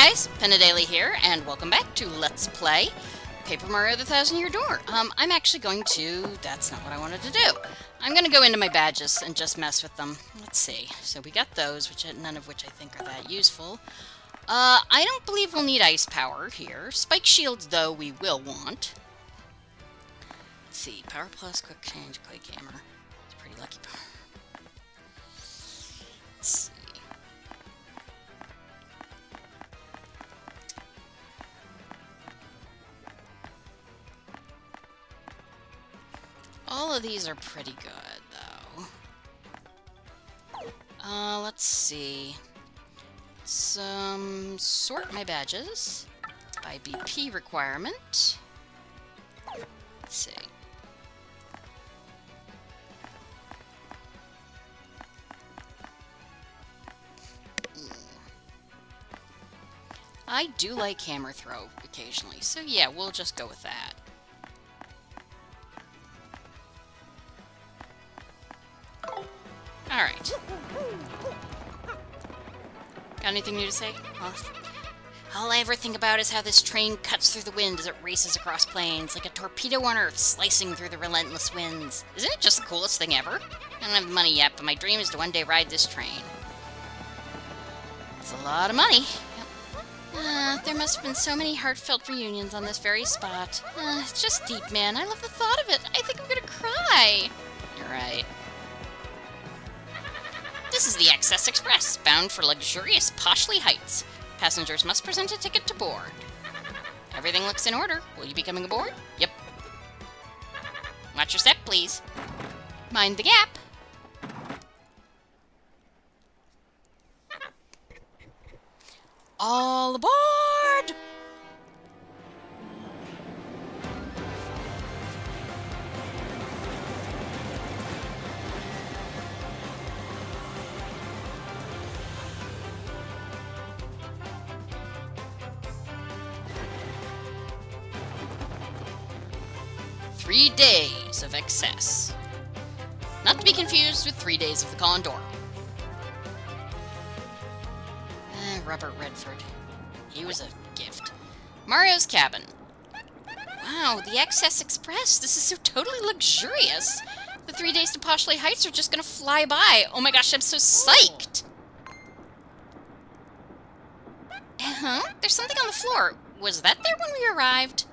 guys, Penadeli here, and welcome back to Let's Play Paper Mario The Thousand Year Door. I'm actually going to... That's not what I wanted to do. I'm going to go into my badges and just mess with them. Let's see. So we got those, none of which I think are that useful. I don't believe we'll need ice power here. Spike shields, though, we will want. Let's see. Power plus, quick change, quake hammer. It's pretty lucky. Let's see. All of these are pretty good, though. Let's see. Sort my badges by BP requirement. Let's see. I do like hammer throw occasionally, so yeah, we'll just go with that. Alright. Got anything new to say? All I ever think about is how this train cuts through the wind as it races across plains, like a torpedo on Earth slicing through the relentless winds. Isn't it just the coolest thing ever? I don't have the money yet, but my dream is to one day ride this train. It's a lot of money. Yep. There must have been so many heartfelt reunions on this very spot. It's just deep, man. I love the thought of it. I think I'm gonna cry. You're right. This is the Excess Express, bound for luxurious Poshley Heights. Passengers must present a ticket to board. Everything looks in order. Will you be coming aboard? Yep. Watch your step, please. Mind the gap. All aboard! Three days of excess. Not to be confused with 3 days of the Condor. Robert Redford. He was a gift. Mario's cabin. Wow, the Excess Express. This is so totally luxurious. The 3 days to Poshley Heights are just gonna fly by. Oh my gosh, I'm so psyched. There's something on the floor. Was that there when we arrived?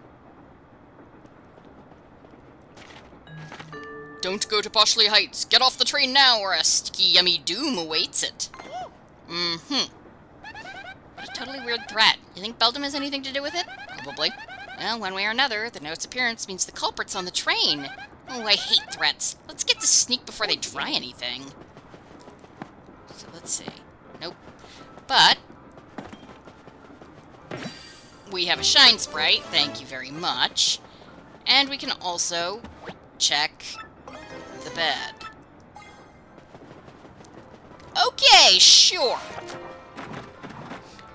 Don't go to Poshley Heights. Get off the train now, or a sticky, yummy doom awaits it. What a totally weird threat. You think Beldam has anything to do with it? Probably. Well, one way or another, the note's appearance means the culprit's on the train. Oh, I hate threats. Let's get to sneak before they try anything. So let's see. Nope. But we have a shine sprite. Thank you very much. And we can also check the bed. Okay, sure.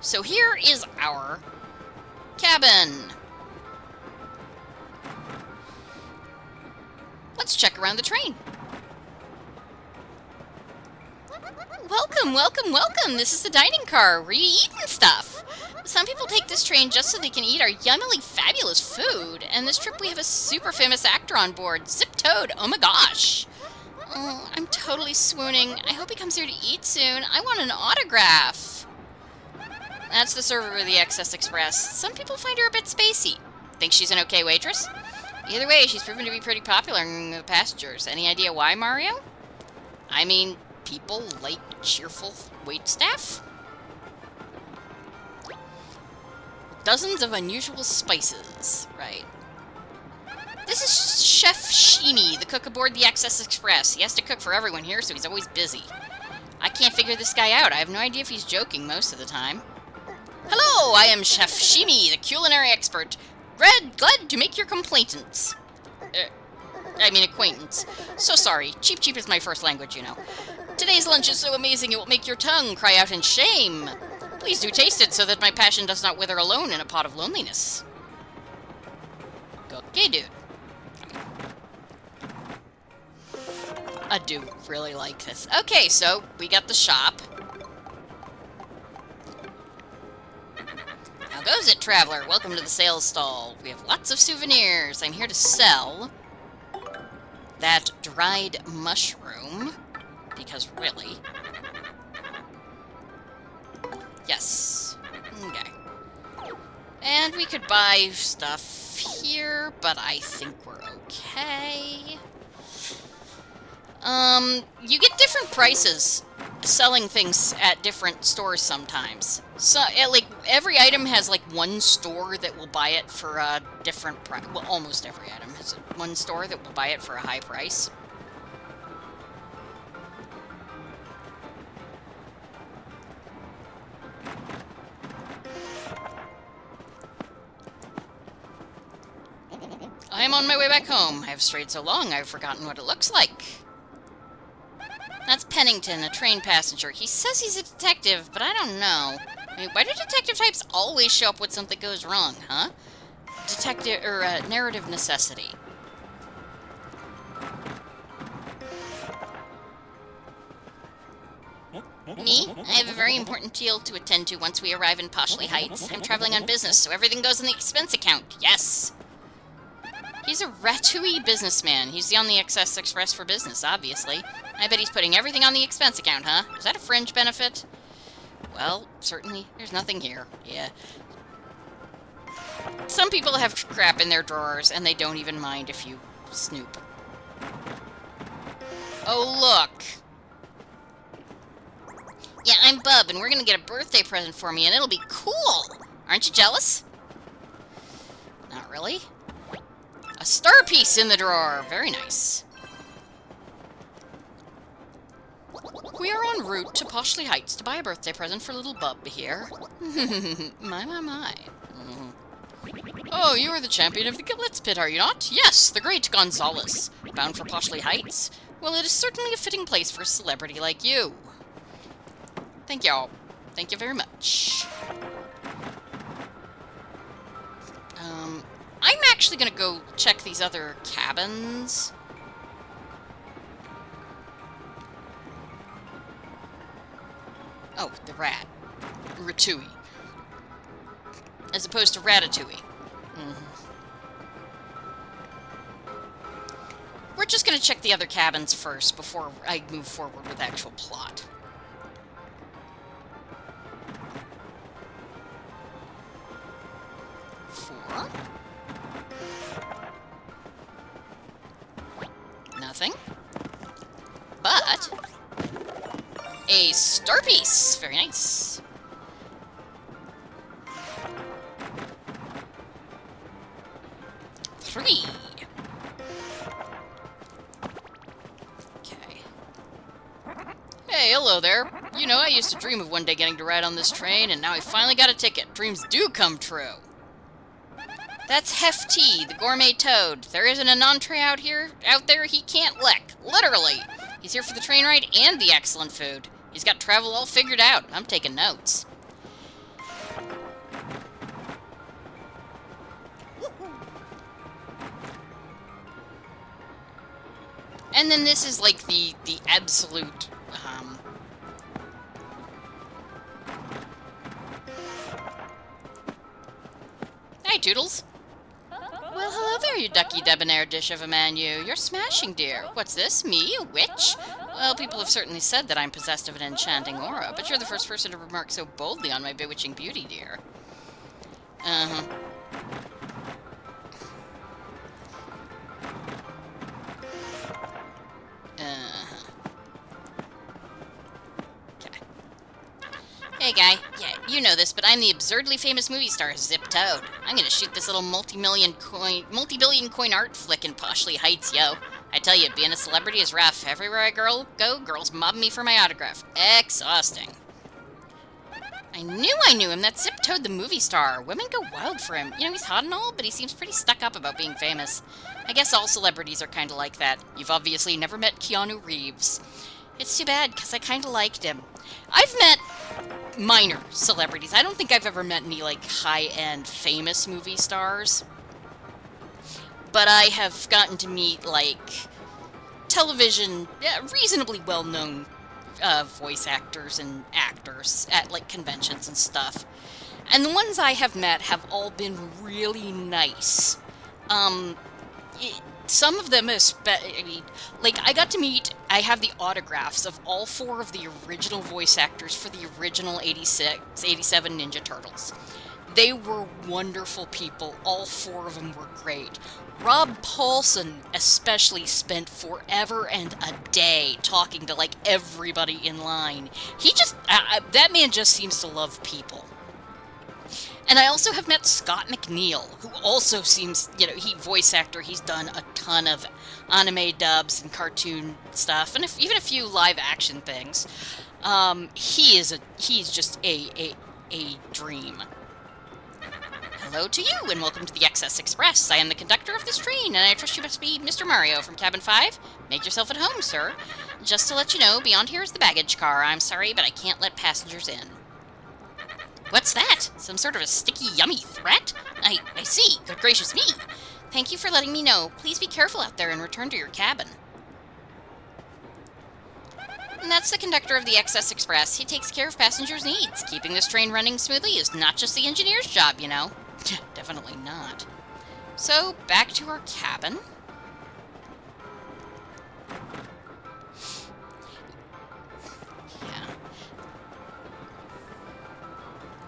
So here is our cabin. Let's check around the train. Welcome, welcome, welcome. This is the dining car where you eat and stuff. Some people take this train just so they can eat our yummily fabulous food. And this trip we have a super famous actor on board, Zip Toad. Oh my gosh. Oh, I'm totally swooning. I hope he comes here to eat soon. I want an autograph. That's the server of the Excess Express. Some people find her a bit spacey. Think she's an okay waitress? Either way, she's proven to be pretty popular among the passengers. Any idea why, Mario? I mean, people like cheerful waitstaff? Dozens of unusual spices. Right. This is Chef Sheeny, the cook aboard the Excess Express. He has to cook for everyone here, so he's always busy. I can't figure this guy out. I have no idea if he's joking most of the time. Hello, I am Chef Shimi, the culinary expert. Glad to make your acquaintance. So sorry. Cheep Cheep is my first language, you know. Today's lunch is so amazing it will make your tongue cry out in shame. Please do taste it so that my passion does not wither alone in a pot of loneliness. Okay, dude. I do really like this. Okay, so we got the shop. goes it, traveler? Welcome to the sales stall. We have lots of souvenirs. I'm here to sell that dried mushroom, because really... Yes. Okay. And we could buy stuff here, but I think we're okay. You get different prices selling things at different stores sometimes. So, like, every item has, like, one store that will buy it for a different price. Well, almost every item has one store that will buy it for a high price. I'm on my way back home. I've strayed so long, I've forgotten what it looks like. That's Pennington, a train passenger. He says he's a detective, but I don't know. I mean, why do detective types always show up when something goes wrong, huh? Detective, or, narrative necessity. Me? I have a very important deal to attend to once we arrive in Poshley Heights. I'm traveling on business, so everything goes in the expense account. Yes! He's a Ratatouille businessman. He's on the Excess Express for business, obviously. I bet he's putting everything on the expense account, huh? Is that a fringe benefit? Well, certainly. There's nothing here. Yeah. Some people have crap in their drawers, and they don't even mind if you snoop. Oh, look! Yeah, I'm Bub, and we're gonna get a birthday present for me, and it'll be cool! Aren't you jealous? Not really. A star piece in the drawer! Very nice. We are en route to Poshley Heights to buy a birthday present for little Bub here. My. Oh, you are the champion of the Gillets Pit, are you not? Yes, the great Gonzales. Bound for Poshley Heights? Well, it is certainly a fitting place for a celebrity like you. Thank y'all. Thank you very much. I'm actually gonna go check these other cabins. Oh, the rat. Ratatouille. As opposed to Ratatouille. We're just gonna check the other cabins first before I move forward with actual plot. Nothing. But a star piece. Very nice. Three. Okay. Hey, hello there. You know, I used to dream of one day getting to ride on this train, and now I finally got a ticket. Dreams do come true. That's Hefty, the gourmet toad. There isn't an entree out there he can't lick. Literally. He's here for the train ride and the excellent food. He's got travel all figured out. I'm taking notes. And then this is like the absolute, Hey, Toodles. Well, hello there, you ducky debonair dish of a man, you. You're smashing, dear. What's this? Me? A witch? Well, people have certainly said that I'm possessed of an enchanting aura, but you're the first person to remark so boldly on my bewitching beauty, dear. Uh-huh. Hey, guy. Yeah, you know this, but I'm the absurdly famous movie star, Zip Toad. I'm gonna shoot this little multi-billion coin art flick in Poshley Heights, yo. I tell you, being a celebrity is rough. Everywhere I go, girls mob me for my autograph. Exhausting. I knew him. That's Zip Toad, the movie star. Women go wild for him. You know, he's hot and all, but he seems pretty stuck up about being famous. I guess all celebrities are kind of like that. You've obviously never met Keanu Reeves. It's too bad, because I kind of liked him. I've met minor celebrities. I don't think I've ever met any, like, high-end famous movie stars. But I have gotten to meet, like, television, reasonably well-known voice actors and actors at, like, conventions and stuff. And the ones I have met have all been really nice. Some of them, I got to meet, I have the autographs of all 4 of the original voice actors for the original 87 Ninja Turtles. They were wonderful people. All 4 of them were great. Rob Paulson especially spent forever and a day talking to, like, everybody in line. He just, that man just seems to love people. And I also have met Scott McNeil, who also seems, voice actor. He's done a ton of anime dubs and cartoon stuff, and even a few live action things. He's just a dream. Hello to you, and welcome to the XS Express. I am the conductor of this train, and I trust you must be Mr. Mario from Cabin 5. Make yourself at home, sir. Just to let you know, beyond here is the baggage car. I'm sorry, but I can't let passengers in. What's that? Some sort of a sticky, yummy threat? I see. Good gracious me. Thank you for letting me know. Please be careful out there and return to your cabin. And that's the conductor of the XS Express. He takes care of passengers' needs. Keeping this train running smoothly is not just the engineer's job, you know. Definitely not. So, back to our cabin.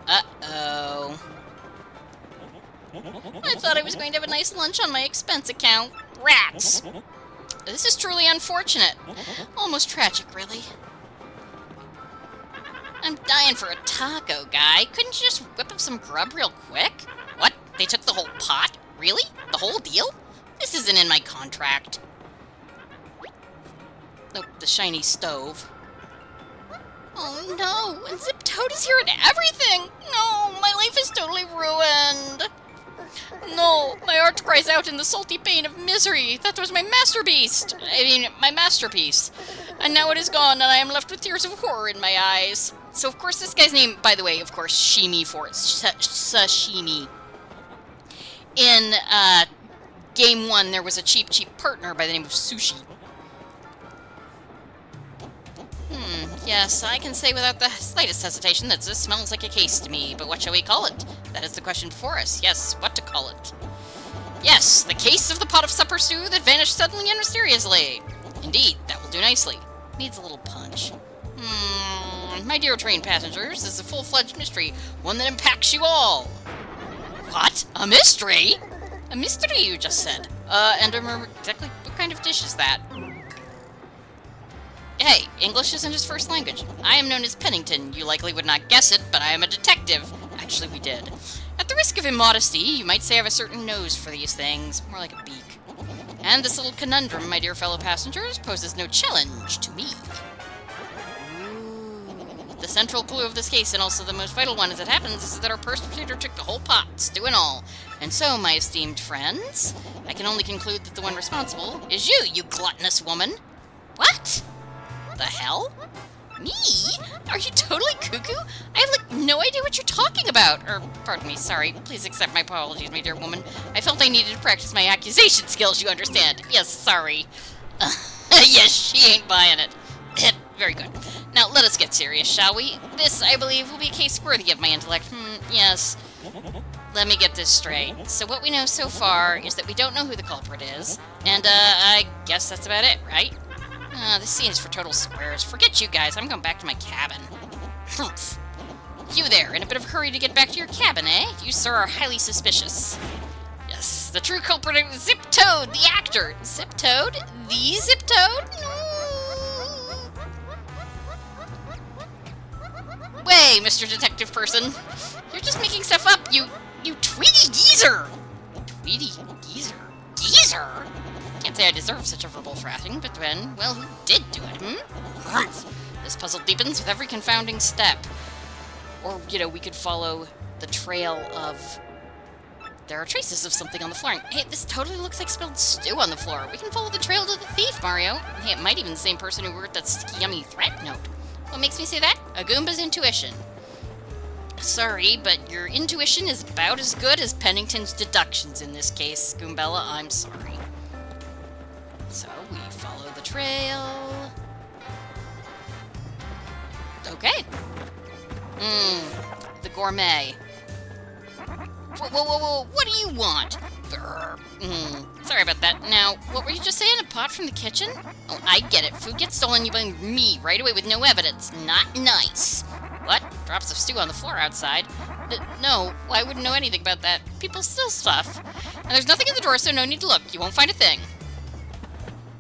Uh-oh. I thought I was going to have a nice lunch on my expense account. Rats! This is truly unfortunate. Almost tragic, really. I'm dying for a taco, guy. Couldn't you just whip up some grub real quick? What? They took the whole pot? Really? The whole deal? This isn't in my contract. Oh, the shiny stove. Oh no, and Zip Toad is here and everything! No, my life is totally ruined! No, my heart cries out in the salty pain of misery. That was my masterpiece. My masterpiece. And now it is gone, and I am left with tears of horror in my eyes. So, of course, this guy's name, by the way, of course, Shimi for it. Sashimi. In, Game 1, there was a cheap partner by the name of Sushi. Yes, I can say without the slightest hesitation that this smells like a case to me, but what shall we call it? That is the question before us. Yes, what to call it? Yes, the case of the pot of supper stew that vanished suddenly and mysteriously. Indeed, that will do nicely. Needs a little punch. My dear train passengers, this is a full-fledged mystery, one that impacts you all. What? A mystery? A mystery, you just said. And I remember exactly what kind of dish is that? Hey, English isn't his first language. I am known as Pennington. You likely would not guess it, but I am a detective. Actually, we did. At the risk of immodesty, you might say I have a certain nose for these things. More like a beak. And this little conundrum, my dear fellow passengers, poses no challenge to me. The central clue of this case, and also the most vital one as it happens, is that our perpetrator took the whole pot, stew and all. And so, my esteemed friends, I can only conclude that the one responsible is you gluttonous woman. What? The hell? Me? Are you totally cuckoo? I have, no idea what you're talking about. Or, pardon me, sorry. Please accept my apologies, my dear woman. I felt I needed to practice my accusation skills, you understand. Yes, sorry. Yes, she ain't buying it. Very good. Now, let us get serious, shall we? This, I believe, will be a case worthy of my intellect. Yes. Let me get this straight. So what we know so far is that we don't know who the culprit is. And, I guess that's about it, right? This scene is for total squares. Forget you guys, I'm going back to my cabin. Humph. You there, in a bit of a hurry to get back to your cabin, eh? You, sir, are highly suspicious. Yes, the true culprit is Zip Toad, the actor. Zip Toad? The Zip Toad? Way, Mr. Detective Person. You're just making stuff up, you Tweety geezer! Tweety geezer? Geezer? Can't say I deserve such a verbal thrashing, but then, well, who did do it, This puzzle deepens with every confounding step. Or, we could follow the trail of... There are traces of something on the floor. Hey, this totally looks like spilled stew on the floor. We can follow the trail to the thief, Mario. Hey, it might even be the same person who wrote that sticky, yummy threat note. What makes me say that? A Goomba's intuition. Sorry, but your intuition is about as good as Pennington's deductions in this case, Goombella. I'm sorry. So, we follow the trail. Okay. The gourmet. Whoa, what do you want? Sorry about that. Now, what were you just saying? A pot from the kitchen? Oh, I get it. Food gets stolen by me right away with no evidence. Not nice. What? Drops of stew on the floor outside? No, I wouldn't know anything about that. People steal stuff. And there's nothing in the drawer, so no need to look. You won't find a thing.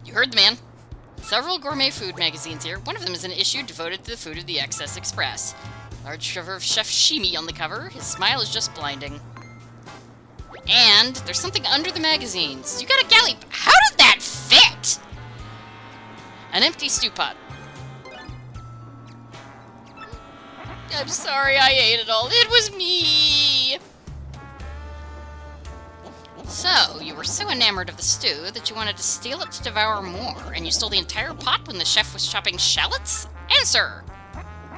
You heard the man. Several gourmet food magazines here. One of them is an issue devoted to the food of the Excess Express. Large cover of Chef Shimi on the cover. His smile is just blinding. And there's something under the magazines. You got a galley. How did that fit? An empty stew pot. I'm sorry I ate it all. It was me. So, you were so enamored of the stew that you wanted to steal it to devour more, and you stole the entire pot when the chef was chopping shallots? Answer!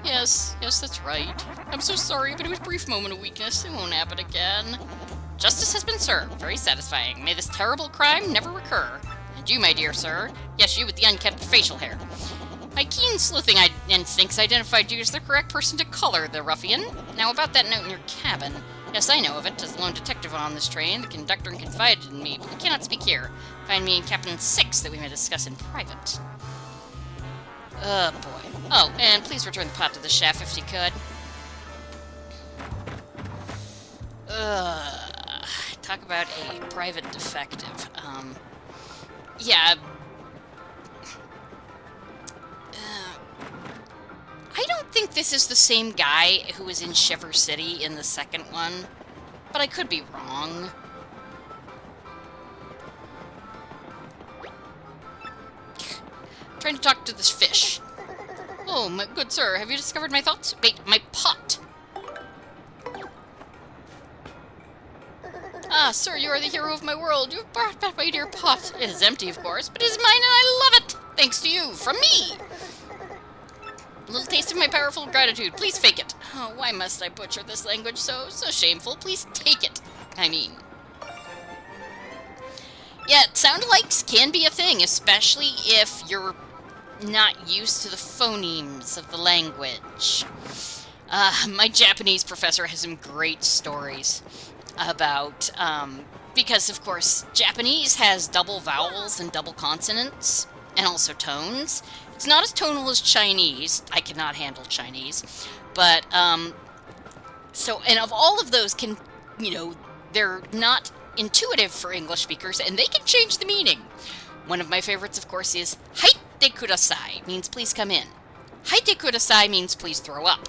Yes, that's right. I'm so sorry, but it was a brief moment of weakness. It won't happen again. Justice has been served. Very satisfying. May this terrible crime never recur. And you, my dear sir. Yes, you with the unkempt facial hair. My keen sleuthing instincts identified you as the correct person to color the ruffian. Now, about that note in your cabin. Yes, I know of it. As the lone detective on this train, the conductor confided in me, but we cannot speak here. Find me in Captain 6 that we may discuss in private. Oh, boy. Oh, and please return the pot to the chef if you could. Talk about a private detective. Yeah. I don't think this is the same guy who was in Shiver City in the second one, but I could be wrong. I'm trying to talk to this fish. Oh, my good sir, have you discovered my thoughts? Wait, my pot. Ah, sir, you are the hero of my world. You have brought back my dear pot. It is empty, of course, but it is mine and I love it. Thanks to you, from me. A little taste of my powerful gratitude. Please fake it. Oh, why must I butcher this language so shameful? Please take it. I mean. Yeah, sound alikes can be a thing, especially if you're not used to the phonemes of the language. My Japanese professor has some great stories about, because, of course, Japanese has double vowels and double consonants, and also tones. It's not as tonal as Chinese. I cannot handle Chinese. But, so, and of all of those can, they're not intuitive for English speakers, and they can change the meaning. One of my favorites, of course, is Haite kudasai, means please come in. Haite kudasai means please throw up.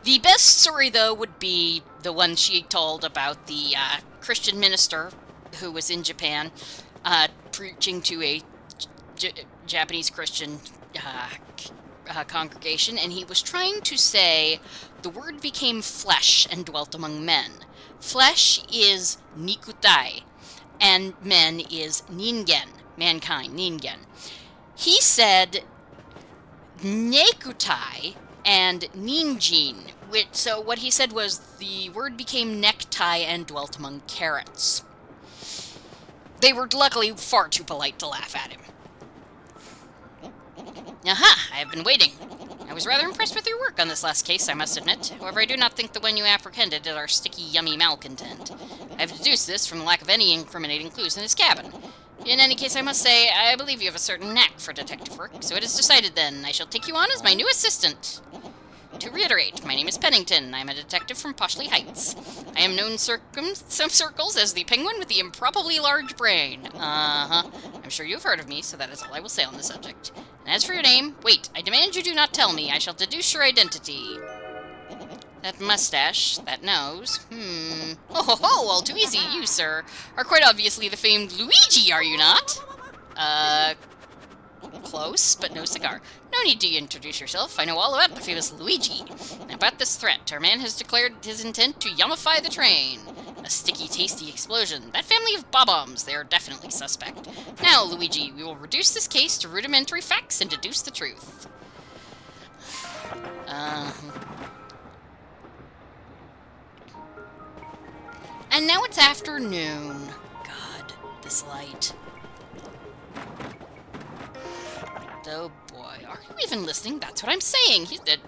The best story, though, would be the one she told about the Christian minister who was in Japan preaching to a Japanese Christian congregation, and he was trying to say the word became flesh and dwelt among men. Flesh is nikutai, and men is ningen, mankind, ningen. He said nekutai and ninjin, so what he said was the word became necktie and dwelt among carrots. They were luckily far too polite to laugh at him. Aha! I have been waiting. I was rather impressed with your work on this last case, I must admit. However, I do not think the one you apprehended is our sticky, yummy malcontent. I have deduced this from the lack of any incriminating clues in his cabin. In any case, I must say, I believe you have a certain knack for detective work, so it is decided then. I shall take you on as my new assistant. To reiterate, my name is Pennington. I am a detective from Poshley Heights. I am known in some circles as the penguin with the improbably large brain. Uh-huh. I'm sure you've heard of me, so that is all I will say on the subject. And as for your name, wait, I demand you do not tell me. I shall deduce your identity. That mustache, that nose, Oh ho ho, all too easy. You, sir, are quite obviously the famed Luigi, are you not? Close, but no cigar. No need to introduce yourself. I know all about the famous Luigi. And about this threat, our man has declared his intent to yummify the train. A sticky, tasty explosion. That family of bob-ombs, they are definitely suspect. Now, Luigi, we will reduce this case to rudimentary facts and deduce the truth. And now it's afternoon. God, this light. Oh boy, are you even listening? That's what I'm saying. He's dead.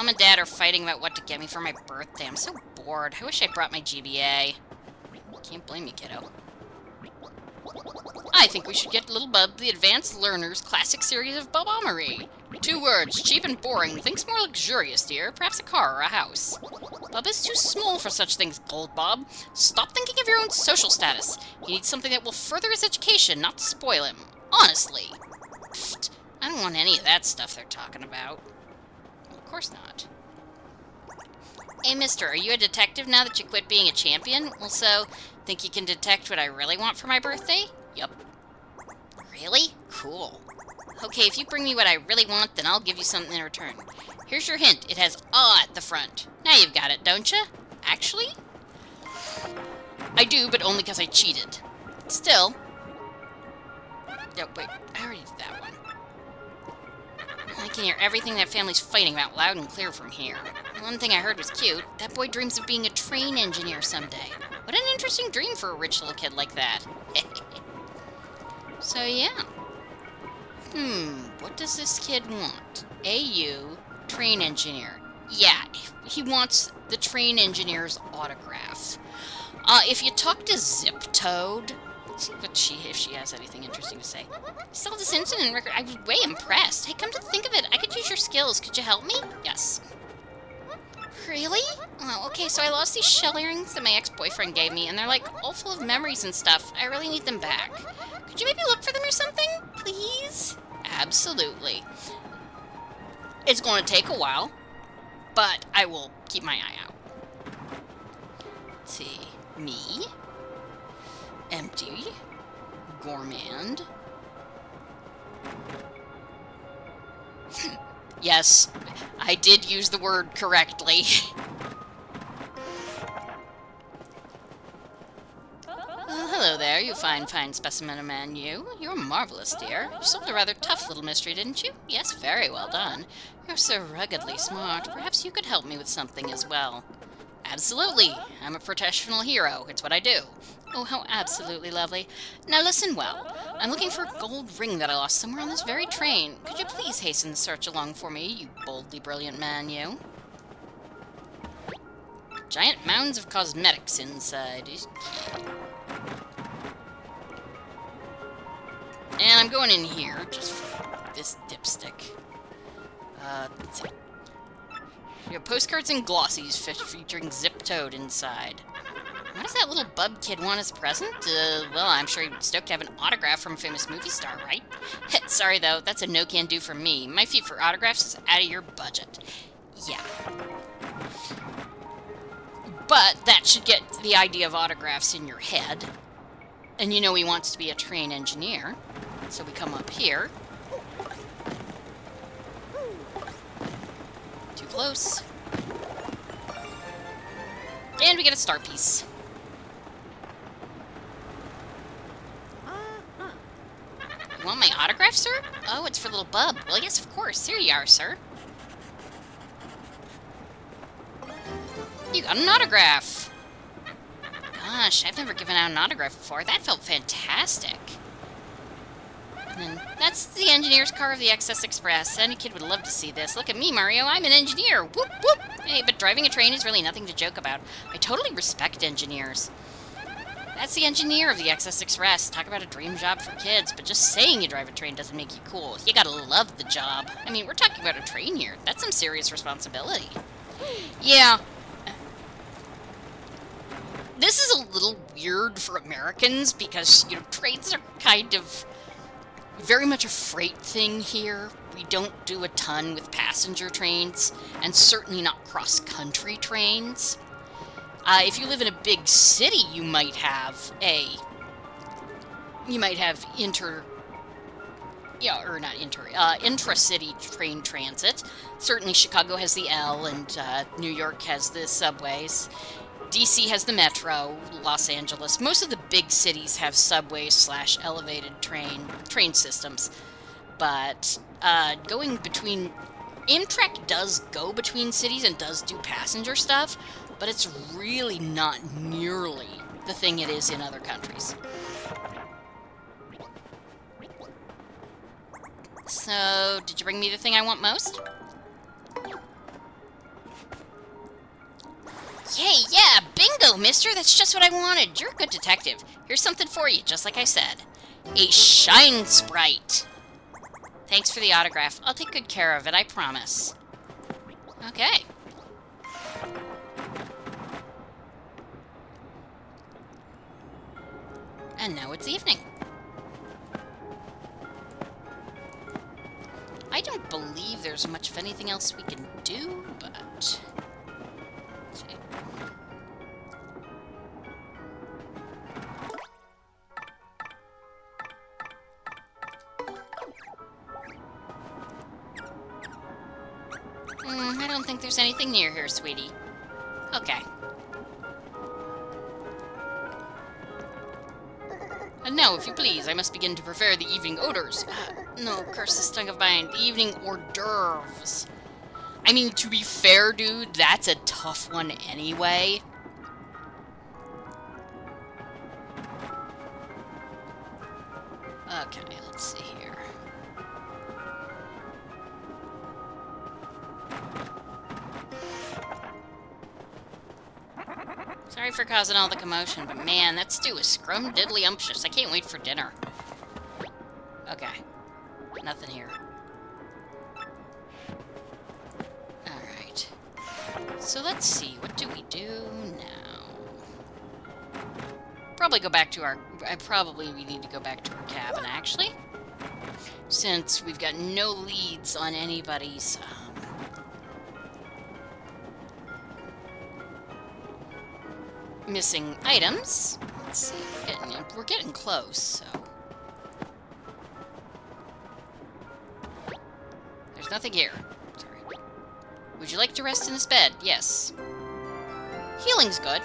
Mom and Dad are fighting about what to get me for my birthday. I'm so bored. I wish I brought my GBA. Can't blame you, kiddo. I think we should get Little Bub the Advanced Learners Classic Series of Bub-omery. 2 words, cheap and boring. Things more luxurious, dear. Perhaps a car or a house. Bub is too small for such things, Gold Bob. Stop thinking of your own social status. He needs something that will further his education, not spoil him. Honestly. Pfft, I don't want any of that stuff they're talking about. Well, of course not. Hey, mister, are you a detective now that you quit being a champion? Also, think you can detect what I really want for my birthday? Yup. Really? Cool. Okay, if you bring me what I really want, then I'll give you something in return. Here's your hint. It has "ah" at the front. Now you've got it, don't you? Actually? I do, but only because I cheated. Still. Oh, wait. I already did that one. I can hear everything that family's fighting about loud and clear from here. One thing I heard was cute. That boy dreams of being a train engineer someday. What an interesting dream for a rich little kid like that. So, yeah. What does this kid want? AU, train engineer. Yeah, he wants the train engineer's autograph. If you talk to Zip Toad, let's see if she has anything interesting to say. Still this incident record, I was way impressed. Hey, come to think of it, I could use your skills. Could you help me? Yes. Really? Oh, okay, so I lost these shell earrings that my ex-boyfriend gave me, and they're like all full of memories and stuff. I really need them back. Could you maybe look for them or something? Please? Absolutely. It's going to take a while, but I will keep my eye out. Let's see. Me. Empty. Gourmand. Yes, I did use the word correctly. Well, hello there, you fine specimen of man, you. You're marvelous, dear. You solved a rather tough little mystery, didn't you? Yes, very well done. You're so ruggedly smart. Perhaps you could help me with something as well. Absolutely. I'm a professional hero. It's what I do. Oh, how absolutely lovely. Now listen well. I'm looking for a gold ring that I lost somewhere on this very train. Could you please hasten the search along for me, you boldly brilliant man, you? Giant mounds of cosmetics inside. And I'm going in here, just for this dipstick. Let's see. You have postcards and glossies featuring Zip Toad inside. What does that little bub kid want as a present? Well, I'm sure he'd stoked to have an autograph from a famous movie star, right? Sorry, though, that's a no-can-do for me. My fee for autographs is out of your budget. Yeah. But that should get the idea of autographs in your head. And you know he wants to be a train engineer. So we come up here. Too close. And we get a star piece. You want my autograph, sir? Oh, it's for little Bub. Well, yes, of course. Here you are, sir. You got an autograph. Gosh, I've never given out an autograph before. That felt fantastic. And that's the engineer's car of the XS Express. Any kid would love to see this. Look at me, Mario. I'm an engineer. Whoop, whoop. Hey, but driving a train is really nothing to joke about. I totally respect engineers. That's the engineer of the XS Express. Talk about a dream job for kids, but just saying you drive a train doesn't make you cool. You gotta love the job. I mean, we're talking about a train here. That's some serious responsibility. Yeah. This is a little weird for Americans because, you know, trains are kind of very much a freight thing here. We don't do a ton with passenger trains, and certainly not cross-country trains. If you live in a big city, you might have intra-city train transit. Certainly Chicago has the L, and New York has the subways. DC has the metro, Los Angeles. Most of the big cities have subways / elevated train systems. But going between... Amtrak does go between cities and does do passenger stuff, but it's really not nearly the thing it is in other countries. So, did you bring me the thing I want most? Yay, yeah, bingo, mister. That's just what I wanted. You're a good detective. Here's something for you, just like I said. A Shine Sprite. Thanks for the autograph. I'll take good care of it, I promise. Okay. And now it's evening. I don't believe there's much of anything else we can do, but... let's see. I don't think there's anything near here, sweetie. Okay. And now, if you please, I must begin to prepare the evening odors. No, curse this tongue of mine. The evening hors d'oeuvres. I mean, to be fair, dude, that's a tough one anyway. Okay, let's see here. Sorry for causing all the commotion, but man, that stew is scrum-diddly-umptious. I can't wait for dinner. Okay. Nothing here. Alright. So let's see, what do we do now? Probably go back to our... we need to go back to our cabin, actually. Since we've got no leads on anybody's... missing items. Let's see, we're getting close, so... there's nothing here. Sorry. Would you like to rest in this bed? Yes. Healing's good.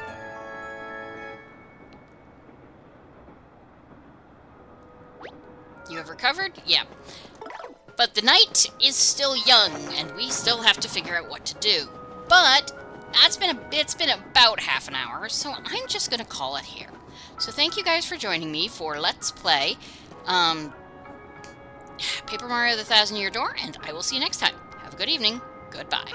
You have recovered? Yeah. But the night is still young, and we still have to figure out what to do. But... it's been about half an hour, so I'm just going to call it here. So thank you guys for joining me for Let's Play Paper Mario: The Thousand Year Door, and I will see you next time. Have a good evening. Goodbye.